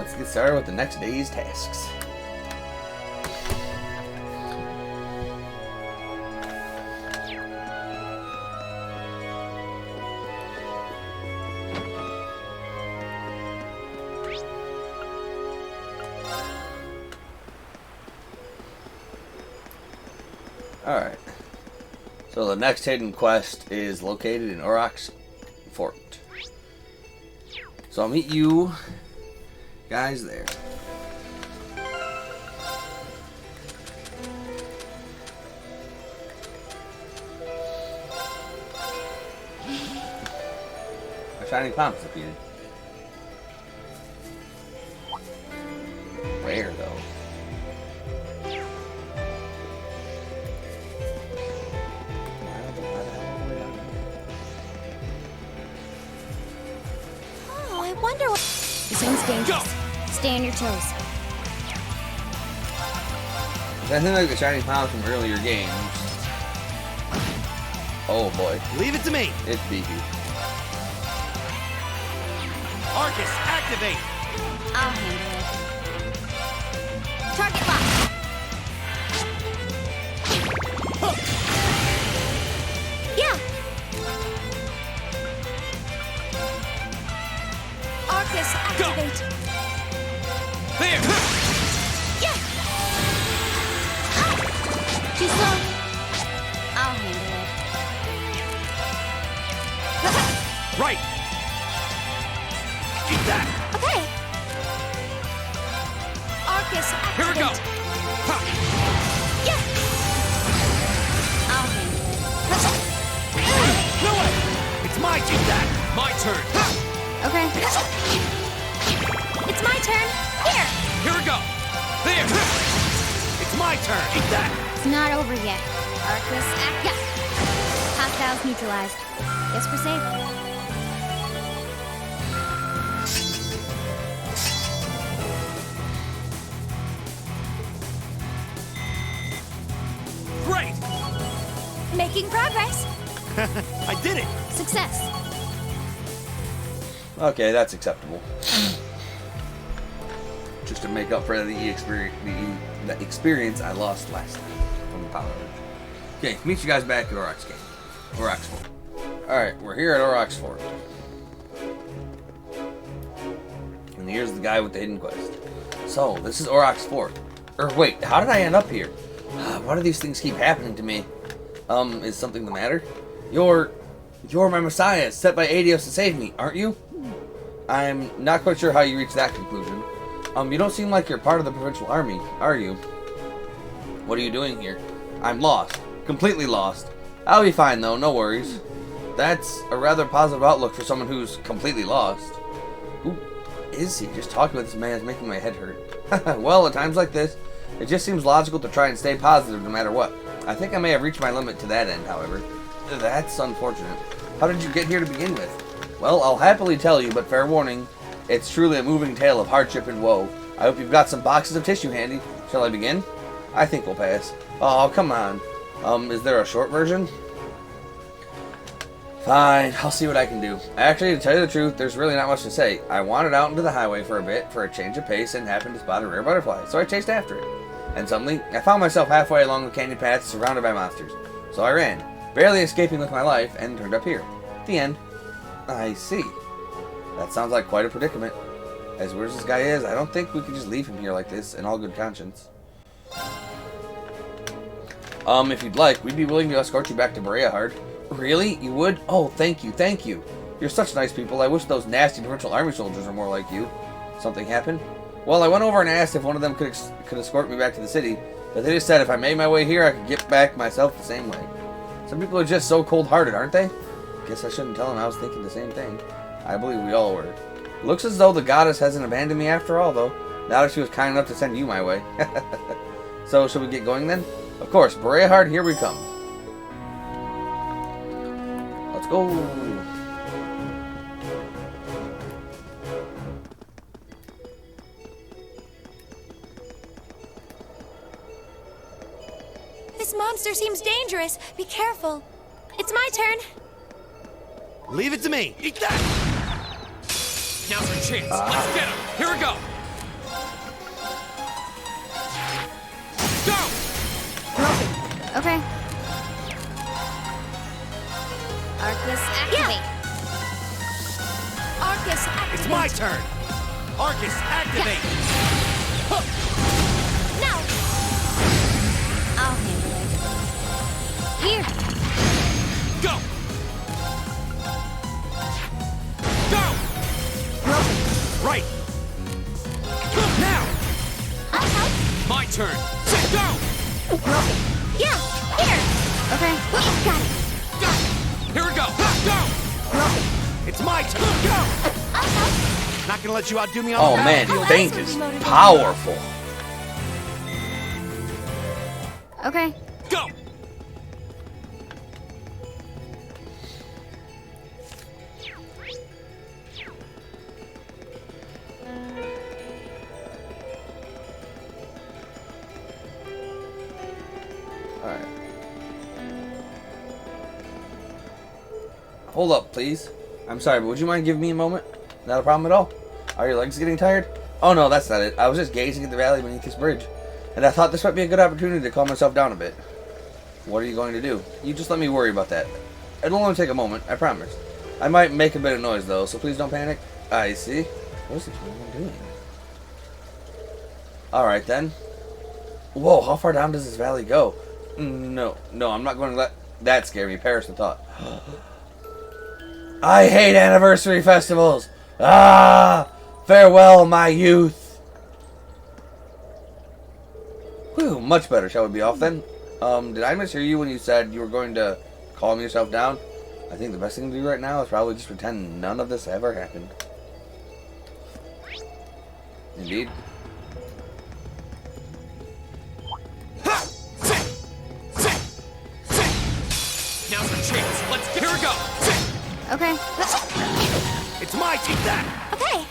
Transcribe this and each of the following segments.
let's get started with the next day's tasks. Alright. So the next hidden quest is located in Aurochs Fort. So I'll meet you guys there. A shiny palm is defeated. Rare though. This one's dangerous. Stay on your toes. I think like the shiny palms from earlier games. Oh boy. Leave it to me. It's beefy. Arcus, activate. I'll handle it. Target lock. Yeah. Arcus, activate. There. Yeah. Ah. Too slow. I'll handle it. Right. Eat that. Okay. Arcus, activate. Here we go. Ha. Yeah. I'll handle it. No way. It's my turn. That. My turn. Ha. Okay. It's my turn. Here. Here we go. There. It's my turn. Eat that. It's not over yet. Arcus, act. Yeah. Hostiles neutralized. Guess we're safe. Great. Making progress. I did it. Success. Okay, that's acceptable. Just to make up for the experience I lost last time from the Power Urge. Okay, meet you guys back at Aurochs Fort. Alright, we're here at Aurochs Fort. And here's the guy with the hidden quest. So, this is Aurochs Fort. Wait, how did I end up here? Why do these things keep happening to me? Is something the matter? You're my messiah, set by Aidios to save me, aren't you? I'm not quite sure how you reached that conclusion. You don't seem like you're part of the provincial army, are you? What are you doing here? I'm lost. Completely lost. I'll be fine though, no worries. That's a rather positive outlook for someone who's completely lost. Who is he? Just talking with this man is making my head hurt. Well, at times like this, it just seems logical to try and stay positive no matter what. I think I may have reached my limit to that end, however. That's unfortunate. How did you get here to begin with? Well, I'll happily tell you, but fair warning, it's truly a moving tale of hardship and woe. I hope you've got some boxes of tissue handy. Shall I begin? I think we'll pass. Oh, come on. Is there a short version? Fine, I'll see what I can do. Actually, to tell you the truth, there's really not much to say. I wandered out into the highway for a bit, for a change of pace, and happened to spot a rare butterfly, so I chased after it. And suddenly, I found myself halfway along the canyon path, surrounded by monsters. So I ran, barely escaping with my life, and turned up here. The end. I see. That sounds like quite a predicament. As weird as this guy is, I don't think we can just leave him here like this, in all good conscience. If you'd like, we'd be willing to escort you back to Breahard. Really? You would? Oh, thank you, thank you. You're such nice people. I wish those nasty provincial army soldiers were more like you. Something happened? Well, I went over and asked if one of them could escort me back to the city, but they just said if I made my way here, I could get back myself the same way. Some people are just so cold-hearted, aren't they? Guess I shouldn't tell them I was thinking the same thing. I believe we all were. Looks as though the goddess hasn't abandoned me after all, though. Now that she was kind enough to send you my way. So, shall we get going then? Of course, Breahard, here we come. Let's go. This monster seems dangerous. Be careful. It's my turn. Leave it to me. Eat that. Now's our chance. Let's get him. Here we go. Okay. Arcus, activate. Arcus, activate. It's my turn. Arcus, activate. No! I'll handle it. Here. Go. Go. Broken. Right. Now. I'll help. My turn. Go. Broken. Yeah, here. Okay. Got it. Go. Here we go. Go. Broken. It's my turn. Go. I'll help. Not gonna let you outdo me on Oh the man, battlefield. Faint is powerful. Okay. Go. Alright. Hold up, please. I'm sorry, but would you mind giving me a moment? Not a problem at all. Are your legs getting tired? Oh no, that's not it. I was just gazing at the valley beneath this bridge, and I thought this might be a good opportunity to calm myself down a bit. What are you going to do? You just let me worry about that. It'll only take a moment, I promise. I might make a bit of noise though, so please don't panic. I see. What is he doing? Alright then. Whoa, how far down does this valley go? No, I'm not going to let that scare me. Perish the thought. I hate anniversary festivals. Ah! Farewell, my youth. Whew, much better. Shall we be off then? Did I mishear you when you said you were going to calm yourself down? I think the best thing to do right now is probably just pretend none of this ever happened. Indeed. Now's our chance. Let's get. Here we go. Okay. It's my team. That. Okay.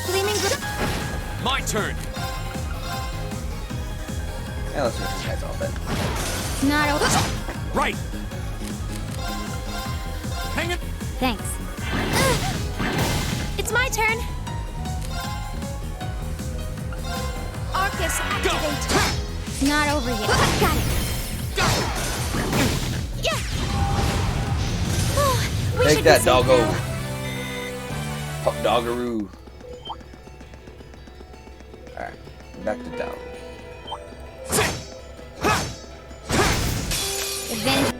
Gleaming group. My turn. Yeah, let's finish these guys off then. Not over. Right. Hang it. Thanks. It's my turn. Arcus, Go. activate. Not over yet. Got it. Go. Yeah. Oh, we Take should that, be safe doggo. now. Pup doggaroo. Alright, back to town. Adventure.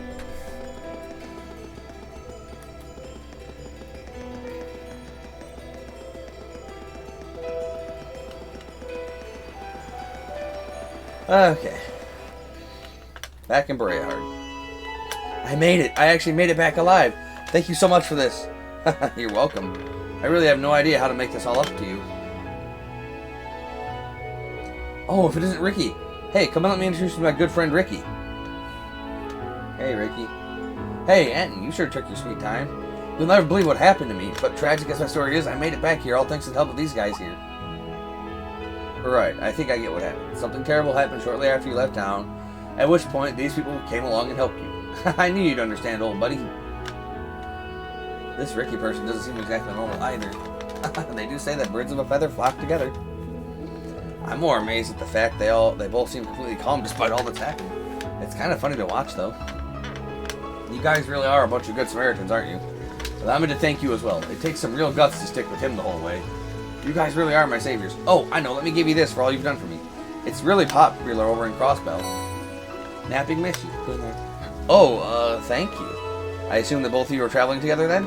Okay. Back in Briarheart. I made it. I actually made it back alive. Thank you so much for this. You're welcome. I really have no idea how to make this all up to you. Oh, if it isn't Ricky. Hey, come on, let me introduce you to my good friend Ricky. Hey, Ricky. Hey, Anton, you sure took your sweet time. You'll never believe what happened to me, but tragic as my story is, I made it back here all thanks to the help of these guys here. Right, I think I get what happened. Something terrible happened shortly after you left town, at which point these people came along and helped you. I knew you'd understand, old buddy. This Ricky person doesn't seem exactly normal either. They do say that birds of a feather flock together. I'm more amazed at the fact they both seem completely calm despite all that's happened. It's kind of funny to watch, though. You guys really are a bunch of good Samaritans, aren't you? Allow me to thank you as well. It takes some real guts to stick with him the whole way. You guys really are my saviors. Oh, I know. Let me give you this for all you've done for me. It's really popular over in Crossbell. Napping miss you. Oh, thank you. I assume that both of you are traveling together then?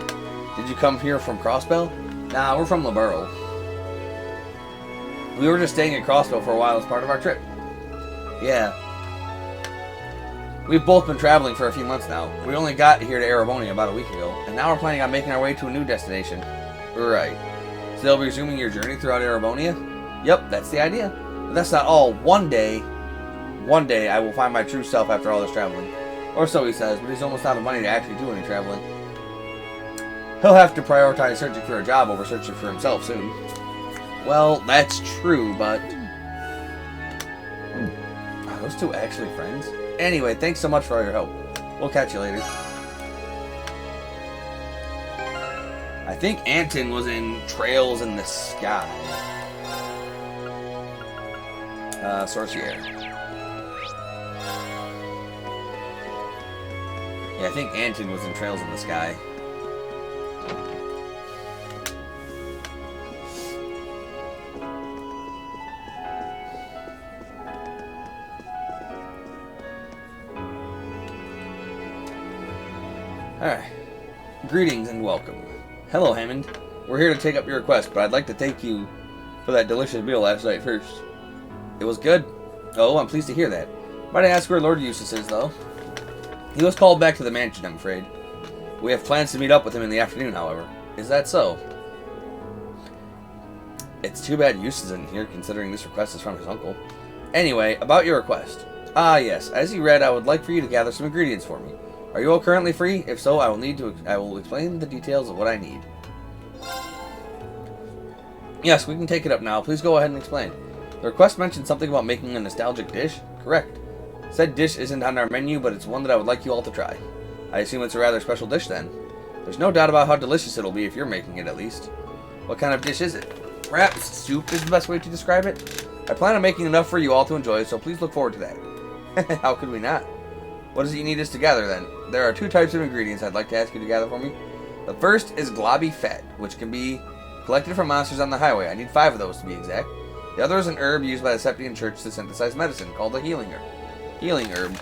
Did you come here from Crossbell? Nah, we're from LeBurrow. We were just staying in Crossbell for a while as part of our trip. Yeah. We've both been traveling for a few months now. We only got here to Erebonia about a week ago, and now we're planning on making our way to a new destination. Right. Still resuming your journey throughout Erebonia? Yep, that's the idea. But that's not all. One day I will find my true self after all this traveling. Or so he says, but he's almost out of money to actually do any traveling. He'll have to prioritize searching for a job over searching for himself soon. Well, that's true, but... Are those two actually friends? Anyway, thanks so much for all your help. We'll catch you later. I think Anton was in Trails in the Sky. Sorcier. Yeah, I think Anton was in Trails in the Sky. Alright. Greetings and welcome. Hello, Hammond. We're here to take up your request, but I'd like to thank you for that delicious meal last night first. It was good. Oh, I'm pleased to hear that. Might I ask where Lord Eustace is, though? He was called back to the mansion, I'm afraid. We have plans to meet up with him in the afternoon, however. Is that so? It's too bad Eustace isn't here, considering this request is from his uncle. Anyway, about your request. Ah, yes. As you read, I would like for you to gather some ingredients for me. Are you all currently free? If so, I will explain the details of what I need. Yes, we can take it up now. Please go ahead and explain. The request mentioned something about making a nostalgic dish? Correct. Said dish isn't on our menu, but it's one that I would like you all to try. I assume it's a rather special dish then. There's no doubt about how delicious it'll be if you're making it, at least. What kind of dish is it? Perhaps soup is the best way to describe it? I plan on making enough for you all to enjoy, so please look forward to that. How could we not? What does it you need us to gather, then? There are 2 types of ingredients I'd like to ask you to gather for me. The first is globby fat, which can be collected from monsters on the highway. I need 5 of those, to be exact. The other is an herb used by the Septian Church to synthesize medicine, called the healing herb. Healing herb.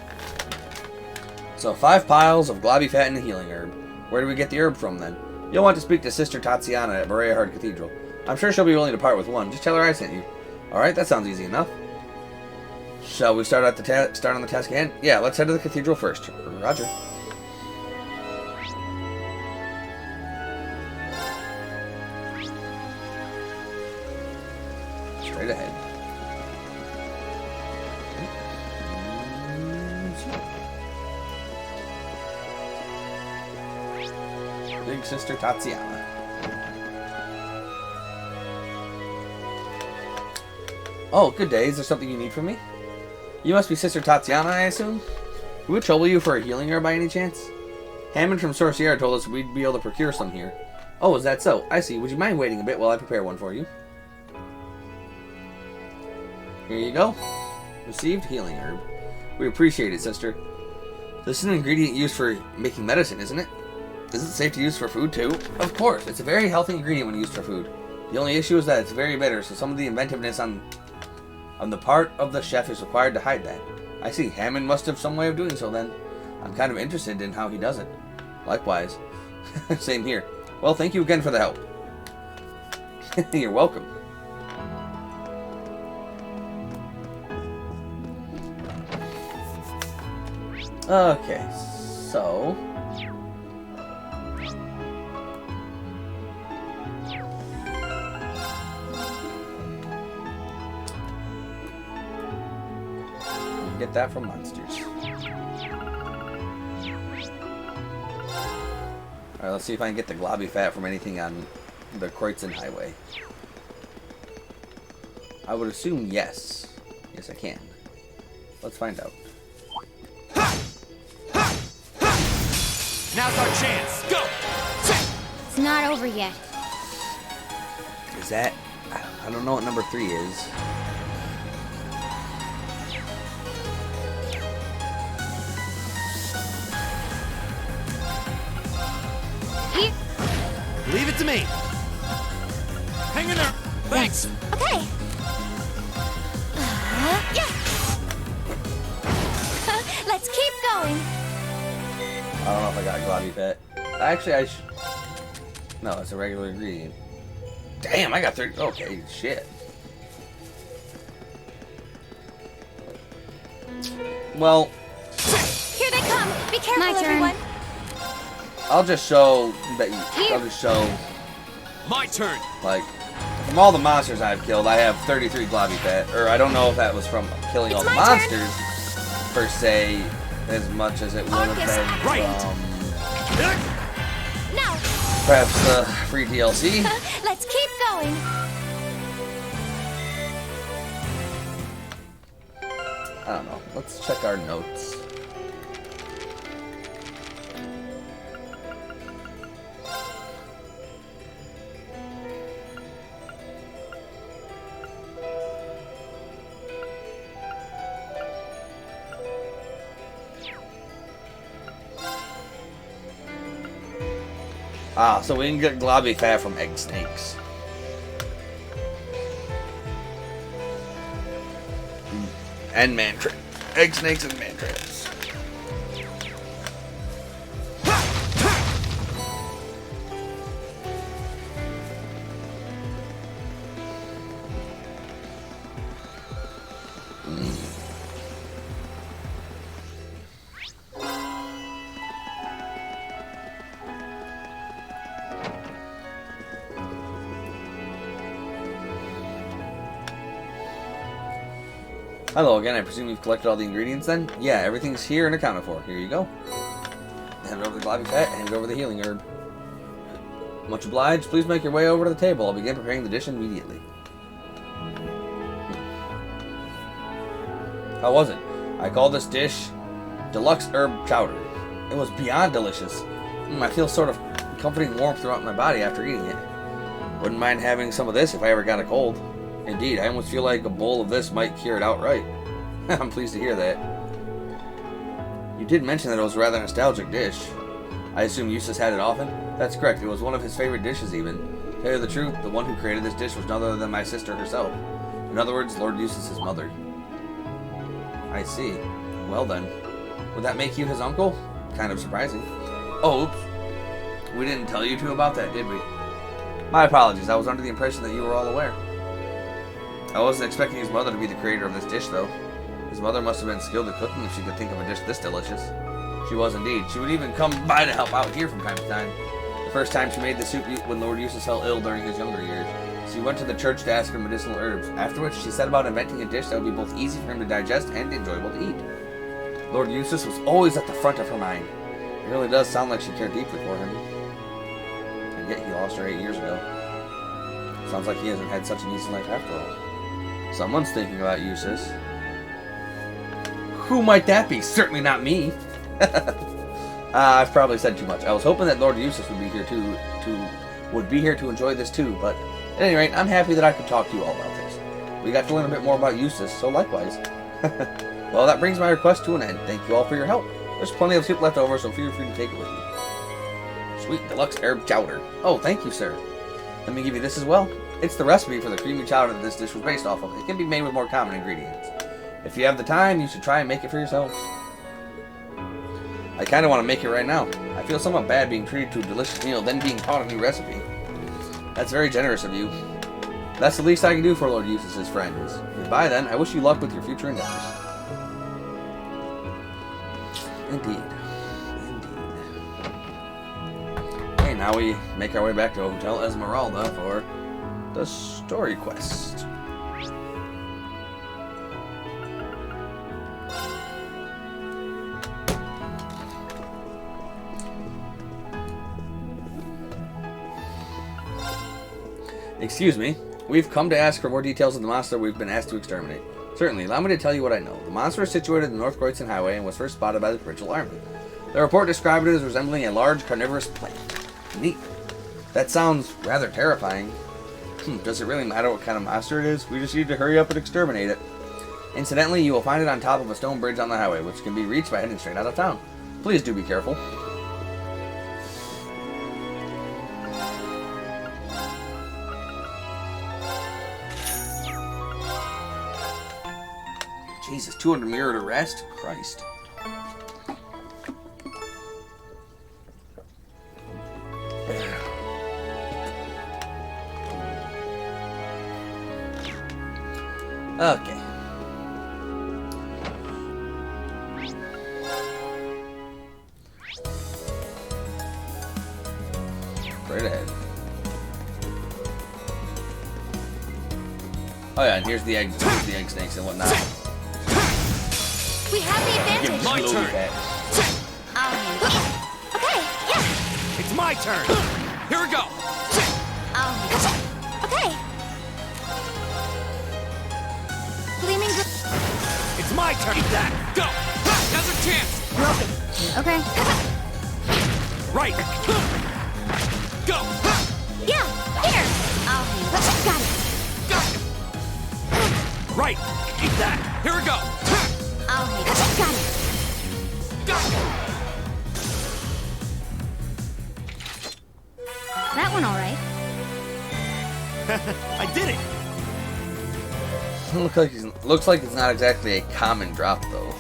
So 5 piles of globby fat and a healing herb. Where do we get the herb from, then? You'll want to speak to Sister Tatiana at Bereahard Cathedral. I'm sure she'll be willing to part with one. Just tell her I sent you. Alright, that sounds easy enough. Shall we start on the task at hand? Yeah, let's head to the cathedral first. Roger. Straight ahead. Big Sister Tatiana. Oh, good day. Is there something you need from me? You must be Sister Tatiana, I assume? Would we trouble you for a healing herb by any chance? Hammond from Sorcier told us we'd be able to procure some here. Oh, is that so? I see. Would you mind waiting a bit while I prepare one for you? Here you go. Received healing herb. We appreciate it, sister. This is an ingredient used for making medicine, isn't it? Is it safe to use for food, too? Of course. It's a very healthy ingredient when used for food. The only issue is that it's very bitter, so some of the inventiveness on the part of the chef is required to hide that. I see. Hammond must have some way of doing so, then. I'm kind of interested in how he does it. Likewise. Same here. Well, thank you again for the help. You're welcome. Okay, so... get that from monsters. Alright, let's see if I can get the globby fat from anything on the Kreutzen Highway. I would assume yes. Yes, I can. Let's find out. Now's our chance. Go! It's not over yet. Is that... I don't know what number 3 is. Here. Leave it to me. Hang in there. Thanks. Okay. Yeah. Let's keep going. I don't know if I got globby fat. Actually, I should... No, it's a regular ingredient. Damn, I got 30... Okay, shit. Well... Here they come. Be careful, everyone. I'll just show that I'll just show, My turn. like, from all the monsters I've killed, I have 33 globby fat. Or I don't know if that was from killing all the monsters, per se, as much as it would have been from Now. perhaps the free DLC. Let's keep going. I don't know. Let's check our notes. Ah, so we can get globby fat from egg snakes. And man traps. Egg snakes and man traps. Hello again, I presume you've collected all the ingredients then? Yeah, everything's here and accounted for. Here you go. Hand over the globby fat, hand over the healing herb. Much obliged. Please make your way over to the table. I'll begin preparing the dish immediately. How was it? I call this dish deluxe herb chowder. It was beyond delicious. I feel sort of comforting warmth throughout my body after eating it. Wouldn't mind having some of this if I ever got a cold. Indeed, I almost feel like a bowl of this might cure it outright. I'm pleased to hear that. You did mention that it was a rather nostalgic dish. I assume Eustace had it often? That's correct, it was one of his favorite dishes even. To tell you the truth, the one who created this dish was none other than my sister herself. In other words, Lord Eustace's mother. I see. Well then. Would that make you his uncle? Kind of surprising. Oh, oops. We didn't tell you two about that, did we? My apologies, I was under the impression that you were all aware. I wasn't expecting his mother to be the creator of this dish, though. His mother must have been skilled at cooking if she could think of a dish this delicious. She was indeed. She would even come by to help out here from time to time. The first time she made the soup when Lord Eustace fell ill during his younger years. She went to the church to ask for medicinal herbs, after which she set about inventing a dish that would be both easy for him to digest and enjoyable to eat. Lord Eustace was always at the front of her mind. It really does sound like she cared deeply for him. And yet he lost her 8 years ago. Sounds like he hasn't had such an easy life after all. Someone's thinking about Eustace. Who might that be? Certainly not me. I've probably said too much. I was hoping that Lord Eustace would be here to enjoy this too, but at any rate, I'm happy that I could talk to you all about this. We got to learn a bit more about Eustace, so likewise. Well, that brings my request to an end. Thank you all for your help. There's plenty of soup left over, so feel free to take it with you. Sweet deluxe herb chowder. Oh, thank you, sir. Let me give you this as well. It's the recipe for the creamy chowder that this dish was based off of. It can be made with more common ingredients. If you have the time, you should try and make it for yourselves. I kind of want to make it right now. I feel somewhat bad being treated to a delicious meal, then being taught a new recipe. That's very generous of you. That's the least I can do for Lord Eustace's friends. Goodbye then. I wish you luck with your future endeavors. Indeed. Okay, now we make our way back to Hotel Esmeralda for the story quest. Excuse me, we've come to ask for more details of the monster we've been asked to exterminate. Certainly, allow me to tell you what I know. The monster is situated in the North Croydon Highway and was first spotted by the provincial army. The report described it as resembling a large carnivorous plant. Neat. That sounds rather terrifying. Does it really matter what kind of monster it is? We just need to hurry up and exterminate it. Incidentally, you will find it on top of a stone bridge on the highway, which can be reached by heading straight out of town. Please do be careful. Jesus, 200 mirror to rest? Christ. Okay. Right ahead. Oh yeah, and here's the egg snakes and whatnot. We have the advantage. My turn. I'll handle it. Okay, yeah. It's my turn. Here we go. I'll handle it. Okay. Gleaming. It's my turn. Eat that. Go. Now's our chance. Okay. Right. Go. Yeah. Here. I'll handle it. Got it. Right. Eat that. Here we go. I'll handle it. Got it. That one all right. I did it! Looks like it's not exactly a common drop though.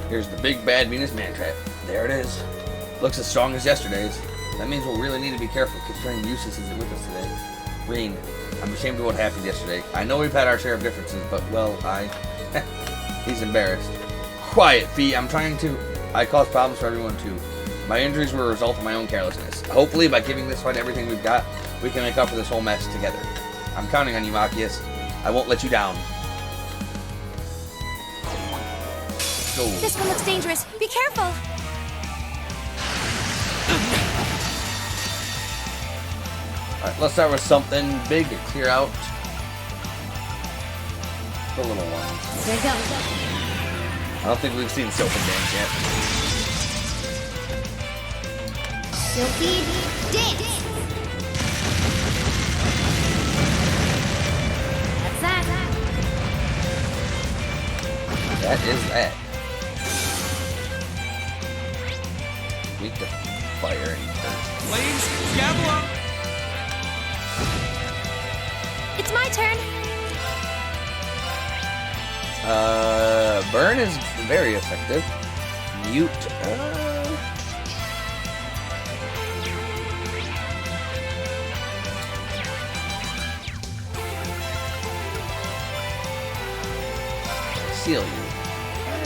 Here's the big bad Venus Mantrap. There it is. Looks as strong as yesterday's. That means we'll really need to be careful considering Eustace isn't with us today. Reen, I'm ashamed of what happened yesterday. I know we've had our share of differences, but, well, he's embarrassed. Quiet, Fee. I'm trying to... I caused problems for everyone, too. My injuries were a result of my own carelessness. Hopefully, by giving this fight everything we've got, we can make up for this whole mess together. I'm counting on you, Machias. I won't let you down. Go. This one looks dangerous. Be careful. Alright, let's start with something big to clear out the little ones. There you go. I don't think we've seen Sylphin dance yet. Silky dance. That's that. That is that. Weak to fire and dirt. Flames, gather up! It's my turn. Burn is very effective. Mute, seal you.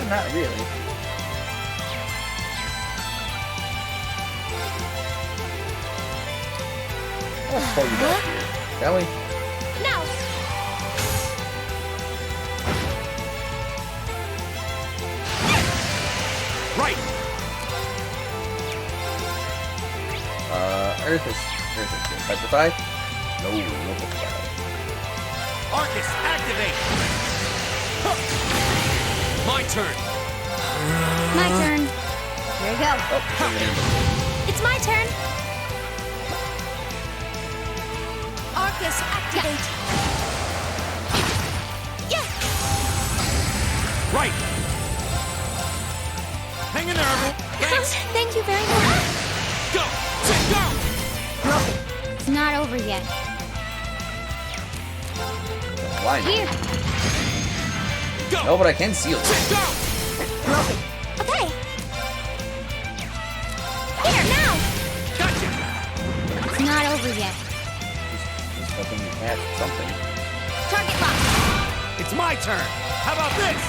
Not really. Let's pull you back here, shall we? No. Right! Earth is good. Petrify? No petrify. Arcus, activate! Huh. My turn! My turn. Here you go. Oh, It's my turn. Arcus, activate. Yeah. Right! Hang in there, everyone! Thanks! Thank you very much. Go! Sit down! It's not over yet. Line. Here. Go! No, but I can seal it. Sit down! Okay. Here now. Gotcha! It's not over yet. Just fucking hat something. Target lock. It's my turn! How about this?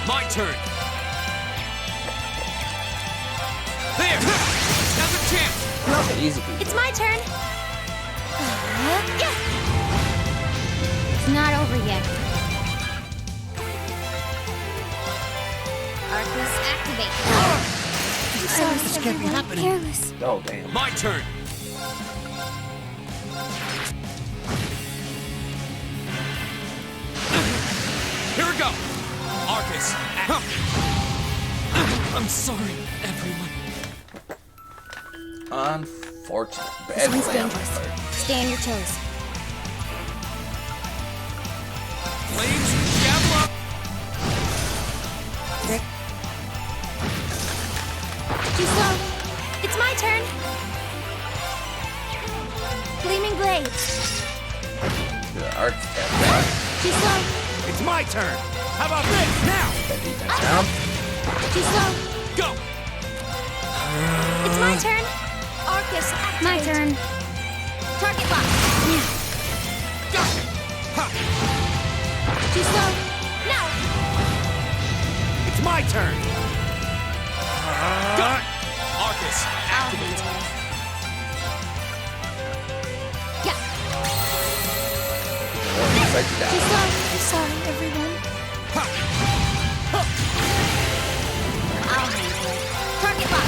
My turn! There! Now's a chance! Easy peasy. It's my turn. Yeah. It's not over yet. Arcus, activate. I'm sorry, This can't be everyone. happening. Careless. Oh, damn. My turn! Here we go! Arcus, I'm sorry, everyone. Unfortunate. This Bad one's play on my dangerous. part. Stay on your toes. Flames, gather up! Too slow. It's my turn. Gleaming blades. The arc tap down. Too slow. It's my turn! How about this? Now! That defense down. Too slow. Go! It's my turn. Arcus, activate. My turn. Target lock. Gotcha! Ha! Too slow. No. It's my turn! Go! Arcus, activate! Yeah. Upside Too down. slow. I'm sorry, everyone. Ha! Ha! I'll handle it. Target lock.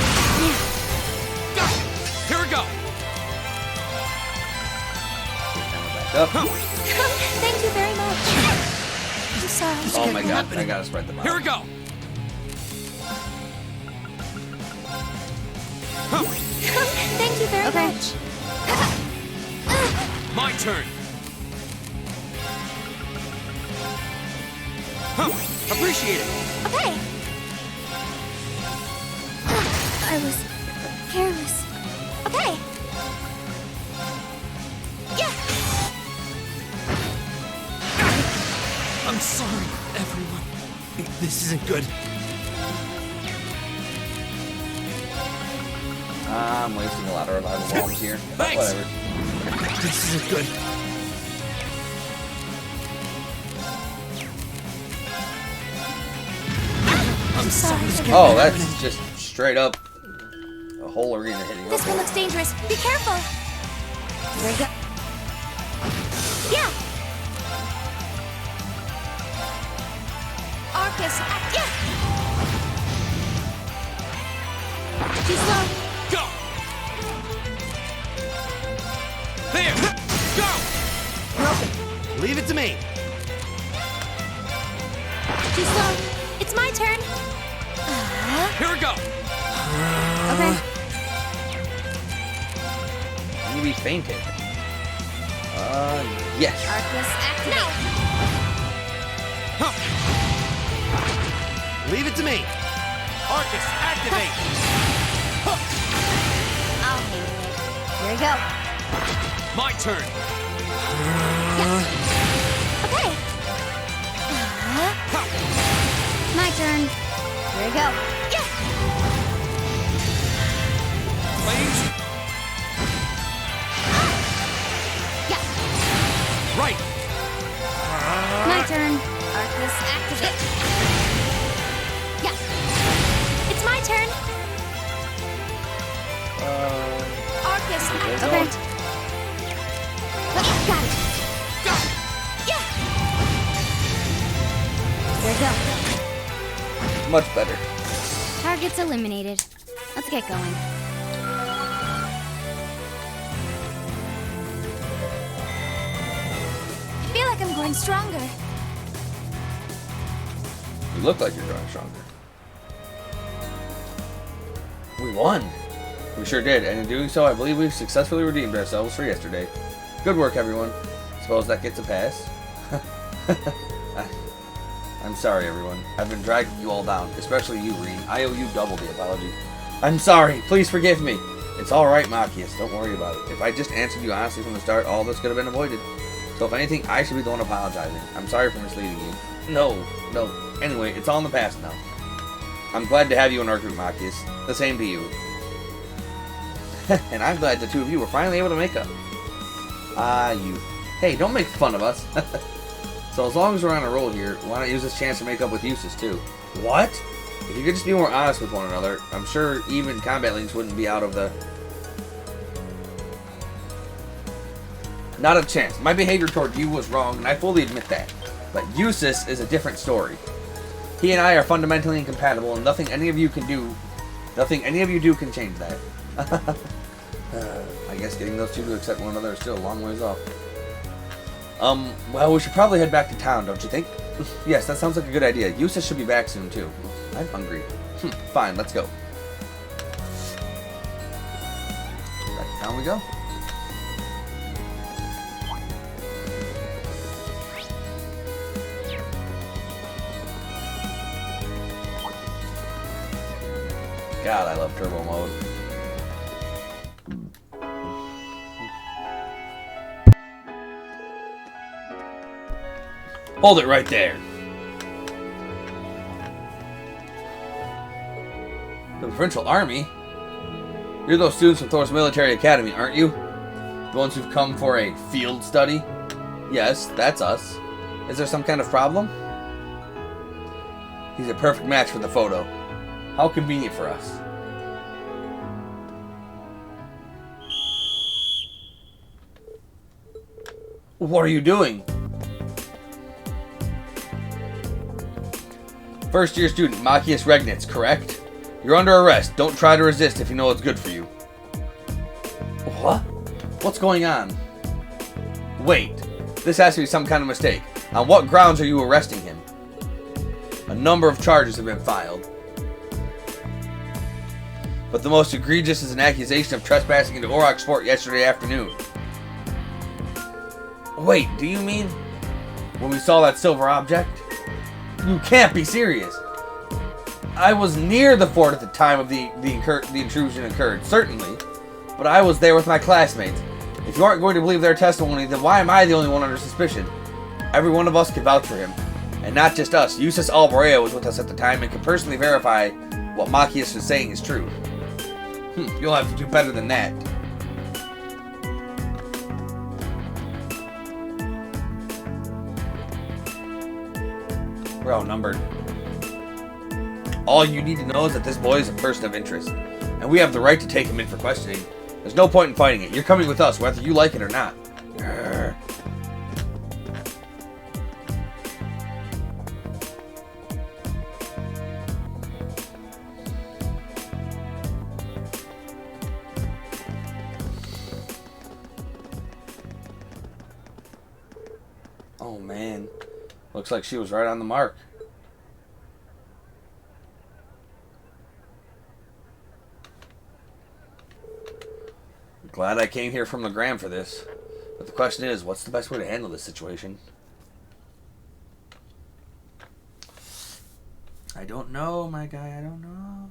Gotcha! Here we go! Back up. Thank you very much. I'm sorry. Oh my god, I gotta spread them out. Here we go! Thank you very much. My My turn. Huh. Appreciate it. Okay. I was careless. Okay. Yeah. I'm sorry, everyone. This isn't good. I'm wasting a lot of revival bombs here. But Thanks. whatever. This isn't good. I'm sorry. Oh, that's just straight up a whole arena hitting. This one looks dangerous. Be careful. There you go. Yeah. Arcus, yeah. Too slow. Go! There! Go! Leave it to me. Too slow. It's my turn. Here we go. Okay. You be fainted. Yes. Arcus, activate. No. Huh. Leave it to me. Arcus, activate. I'll handle it. Here we go. My turn. Okay. My turn. Here we go. Yeah. Flames. Yeah. Right. My turn. Arcus, activate. Yeah. It's my turn. Arcus, activate. Okay. Got it. Go! Yeah. There we go. Much better. Target's eliminated. Let's get going. I feel like I'm growing stronger. You look like you're growing stronger. We won. We sure did, and in doing so, I believe we've successfully redeemed ourselves for yesterday. Good work, everyone. Suppose that gets a pass. I'm sorry, everyone. I've been dragging you all down, especially you, Rean. I owe you double the apology. I'm sorry. Please forgive me. It's all right, Machias. Don't worry about it. If I just answered you honestly from the start, all this could have been avoided. So if anything, I should be the one apologizing. I'm sorry for misleading you. No. Anyway, it's all in the past now. I'm glad to have you in our group, Machias. The same to you. And I'm glad the two of you were finally able to make up. You. Hey, don't make fun of us. So as long as we're on a roll here, why not use this chance to make up with Eustace too? What? If you could just be more honest with one another, I'm sure even combat links wouldn't be out of the... Not a chance. My behavior toward you was wrong, and I fully admit that. But Eustace is a different story. He and I are fundamentally incompatible, and nothing any of you do can change that. I guess getting those two to accept one another is still a long ways off. Well, we should probably head back to town, don't you think? Yes, that sounds like a good idea. Eustace should be back soon, too. I'm hungry. Fine, let's go. Back to town we go. God, I love turbo mode. Hold it right there. The Provincial Army? You're those students from Thor's Military Academy, aren't you? The ones who've come for a field study? Yes, that's us. Is there some kind of problem? He's a perfect match for the photo. How convenient for us. What are you doing? First year student, Machias Regnitz, correct? You're under arrest. Don't try to resist if you know it's good for you. What? What's going on? Wait. This has to be some kind of mistake. On what grounds are you arresting him? A number of charges have been filed. But the most egregious is an accusation of trespassing into Aurochs Fort yesterday afternoon. Wait, do you mean when we saw that silver object? You can't be serious. I was near the fort at the time of the intrusion occurred, certainly. But I was there with my classmates. If you aren't going to believe their testimony, then why am I the only one under suspicion? Every one of us could vouch for him. And not just us. Eustace Alborea was with us at the time and can personally verify what Machias was saying is true. You'll have to do better than that. We're outnumbered. All you need to know is that this boy is a person of interest, and we have the right to take him in for questioning. There's no point in fighting it. You're coming with us, whether you like it or not. Grr. Oh man, looks like she was right on the mark. Glad I came here from Legram for this. But the question is, what's the best way to handle this situation? I don't know, my guy, I don't know.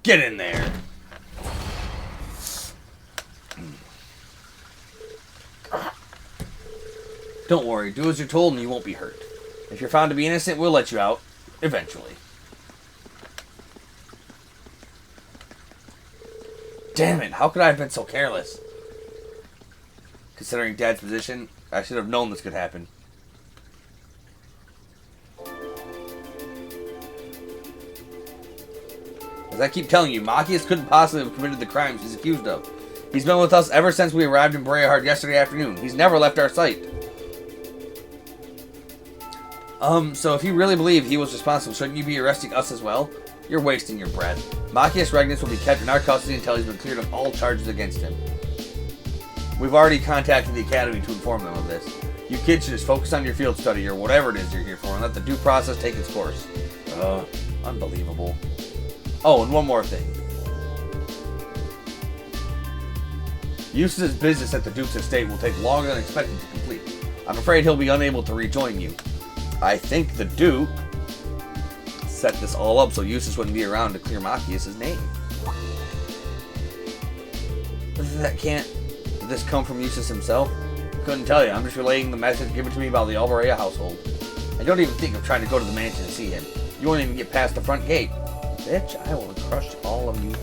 Get in there. Don't worry, do as you're told and you won't be hurt. If you're found to be innocent, we'll let you out. Eventually. Damn it, how could I have been so careless? Considering Dad's position, I should have known this could happen. As I keep telling you, Machias couldn't possibly have committed the crimes he's accused of. He's been with us ever since we arrived in Breahard yesterday afternoon. He's never left our sight. So if you really believe he was responsible, shouldn't you be arresting us as well? You're wasting your breath. Machias Regnus will be kept in our custody until he's been cleared of all charges against him. We've already contacted the Academy to inform them of this. You kids should just focus on your field study or whatever it is you're here for and let the due process take its course. Unbelievable. Oh, and one more thing. Eustace's business at the Duke's estate will take longer than expected to complete. I'm afraid he'll be unable to rejoin you. I think the Duke set this all up so Eustace wouldn't be around to clear Machias' name. Did this come from Eustace himself? Couldn't tell you. I'm just relaying the message given to me by the Alborea household. I don't even think of trying to go to the mansion to see him. You won't even get past the front gate. Bitch, I will crush all of you.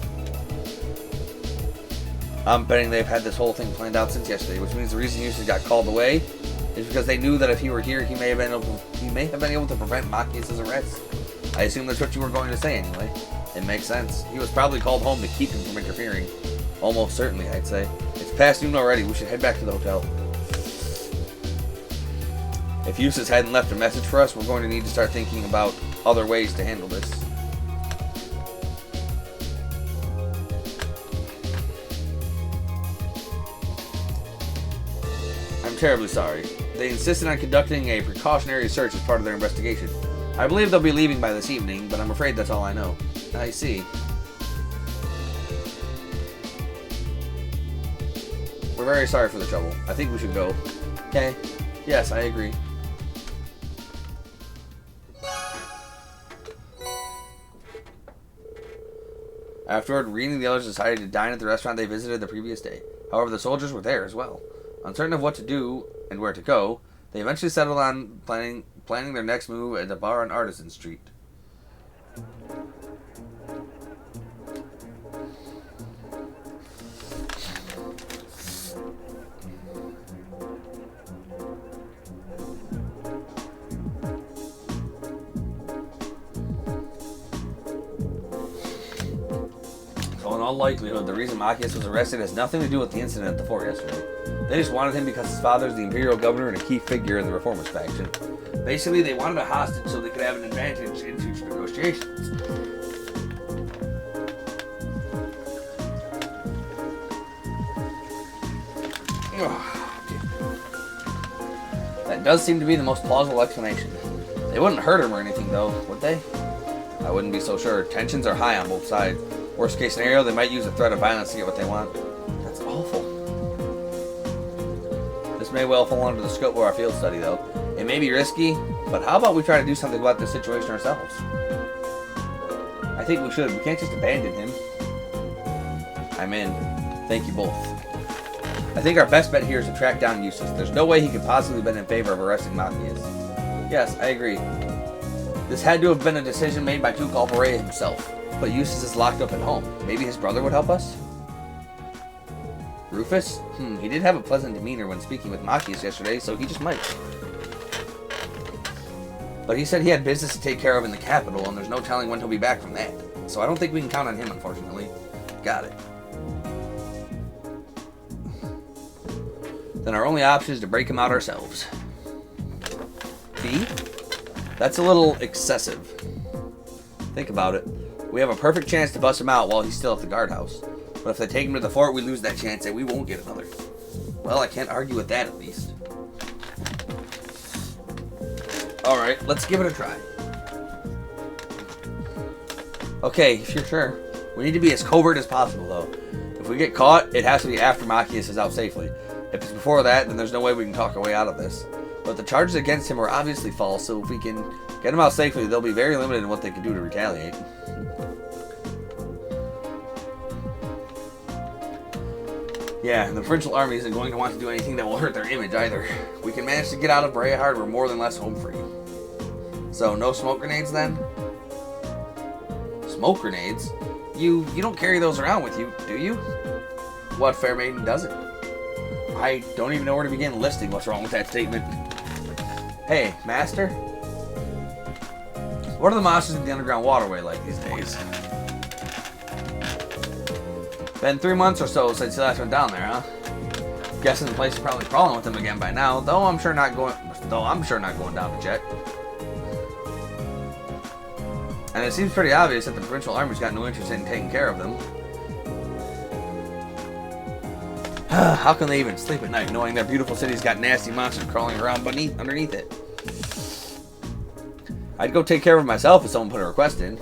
I'm betting they've had this whole thing planned out since yesterday, which means the reason Eustace got called away is because they knew that if he were here, he may have been able to prevent Machias' arrest. I assume that's what you were going to say anyway. It makes sense. He was probably called home to keep him from interfering. Almost certainly, I'd say. It's past noon already. We should head back to the hotel. If Eustace hadn't left a message for us, we're going to need to start thinking about other ways to handle this. I'm terribly sorry. They insisted on conducting a precautionary search as part of their investigation. I believe they'll be leaving by this evening, but I'm afraid that's all I know. I see. We're very sorry for the trouble. I think we should go. Okay. Yes, I agree. Afterward, Reed and the others decided to dine at the restaurant they visited the previous day. However, the soldiers were there as well. Uncertain of what to do and where to go, they eventually settled on planning their next move at the bar on Artisan Street. So in all likelihood, the reason Machias was arrested has nothing to do with the incident at the fort yesterday. They just wanted him because his father is the Imperial Governor and a key figure in the Reformist faction. Basically, they wanted a hostage so they could have an advantage in future negotiations. That does seem to be the most plausible explanation. They wouldn't hurt him or anything, though, would they? I wouldn't be so sure. Tensions are high on both sides. Worst case scenario, they might use a threat of violence to get what they want. That's awful. This may well fall under the scope of our field study, though. It may be risky, but how about we try to do something about this situation ourselves? I think we should. We can't just abandon him. I'm in. Thank you both. I think our best bet here is to track down Eustace. There's no way he could possibly have been in favor of arresting Machias. Yes, I agree. This had to have been a decision made by Duke Alvaray himself. But Eustace is locked up at home. Maybe his brother would help us? Rufus? He did have a pleasant demeanor when speaking with Machias yesterday, so he just might. But he said he had business to take care of in the capital, and there's no telling when he'll be back from that. So I don't think we can count on him, unfortunately. Got it. Then our only option is to break him out ourselves. Fee? That's a little excessive. Think about it. We have a perfect chance to bust him out while he's still at the guardhouse. But if they take him to the fort, we lose that chance and we won't get another. Well, I can't argue with that, at least. Alright, let's give it a try. Okay, if you're sure. We need to be as covert as possible, though. If we get caught, it has to be after Machias is out safely. If it's before that, then there's no way we can talk our way out of this. But the charges against him are obviously false, so if we can get him out safely, they'll be very limited in what they can do to retaliate. Yeah, and the provincial army isn't going to want to do anything that will hurt their image either. We can manage to get out of Brayahard, we're more than less home free. So, no smoke grenades then? Smoke grenades? You don't carry those around with you, do you? What fair maiden doesn't? I don't even know where to begin listing what's wrong with that statement. Hey, Master? What are the monsters in the underground waterway like these days? Been 3 months or so since you last went down there, huh? Guessing the place is probably crawling with them again by now, though I'm sure not going down to check. And it seems pretty obvious that the provincial army's got no interest in taking care of them. How can they even sleep at night knowing their beautiful city's got nasty monsters crawling around underneath it? I'd go take care of it myself if someone put a request in.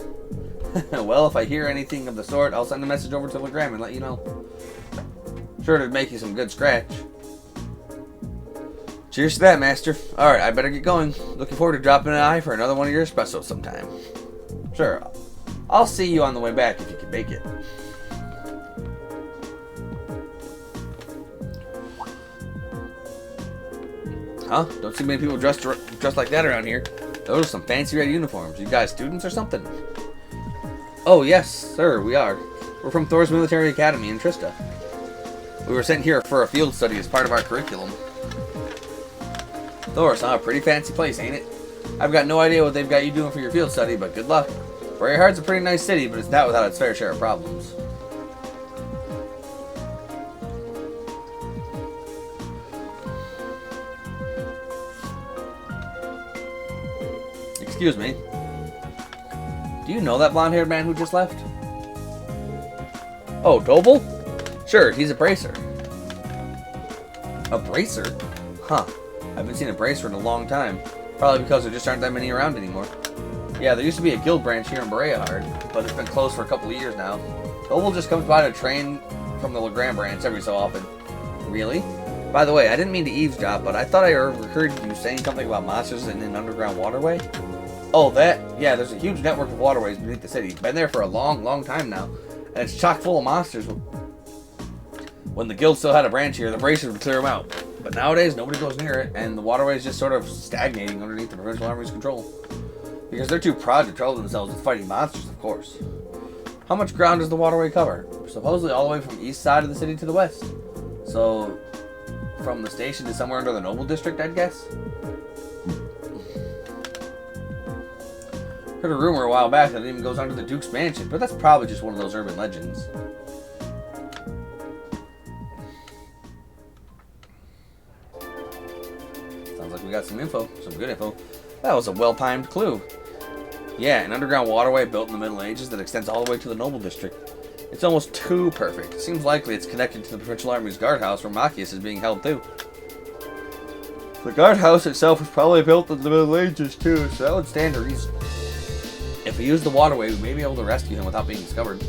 Well, if I hear anything of the sort, I'll send a message over to Legram and let you know. Sure to make you some good scratch. Cheers to that, Master. Alright, I better get going. Looking forward to dropping an eye for another one of your espressos sometime. Sure, I'll see you on the way back if you can make it. Huh? Don't see many people dressed like that around here. Those are some fancy red uniforms. You guys students or something? Oh, yes, sir, we are. We're from Thor's Military Academy in Trista. We were sent here for a field study as part of our curriculum. Thor's, huh? Pretty fancy place, ain't it? I've got no idea what they've got you doing for your field study, but good luck. Brayahard's a pretty nice city, but it's not without its fair share of problems. Excuse me. Do you know that blonde-haired man who just left? Oh, Doble? Sure, he's a bracer. A bracer? Huh. I haven't seen a bracer in a long time. Probably because there just aren't that many around anymore. Yeah, there used to be a guild branch here in Brayahard, but it's been closed for a couple of years now. Doble just comes by to train from the Legram branch every so often. Really? By the way, I didn't mean to eavesdrop, but I thought I heard you saying something about monsters in an underground waterway. Oh, that? Yeah, there's a huge network of waterways beneath the city. Been there for a long, long time now. And it's chock full of monsters. When the guild still had a branch here, the bracers would clear them out. But nowadays, nobody goes near it, and the waterway is just sort of stagnating underneath the provincial army's control. Because they're too proud to trouble themselves with fighting monsters, of course. How much ground does the waterway cover? Supposedly all the way from the east side of the city to the west. So, from the station to somewhere under the Noble District, I'd guess? Heard a rumor a while back that it even goes under the Duke's mansion, but that's probably just one of those urban legends. Sounds like we got some info, some good info. That was a well-timed clue. Yeah, an underground waterway built in the Middle Ages that extends all the way to the Noble District. It's almost too perfect. It seems likely it's connected to the Provincial Army's guardhouse where Machias is being held too. The guardhouse itself was probably built in the Middle Ages too, so that would stand to reason. If we use the waterway, we may be able to rescue him without being discovered.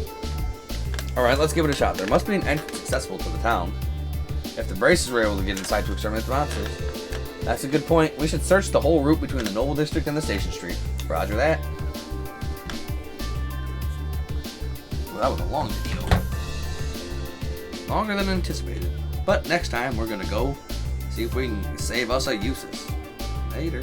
Alright, let's give it a shot. There must be an entrance accessible to the town. If the braces were able to get inside to exterminate the monsters. That's a good point. We should search the whole route between the Noble District and the Station Street. Roger that. Well, that was a long video. Longer than anticipated. But next time, we're going to go see if we can save us a Usus. Later.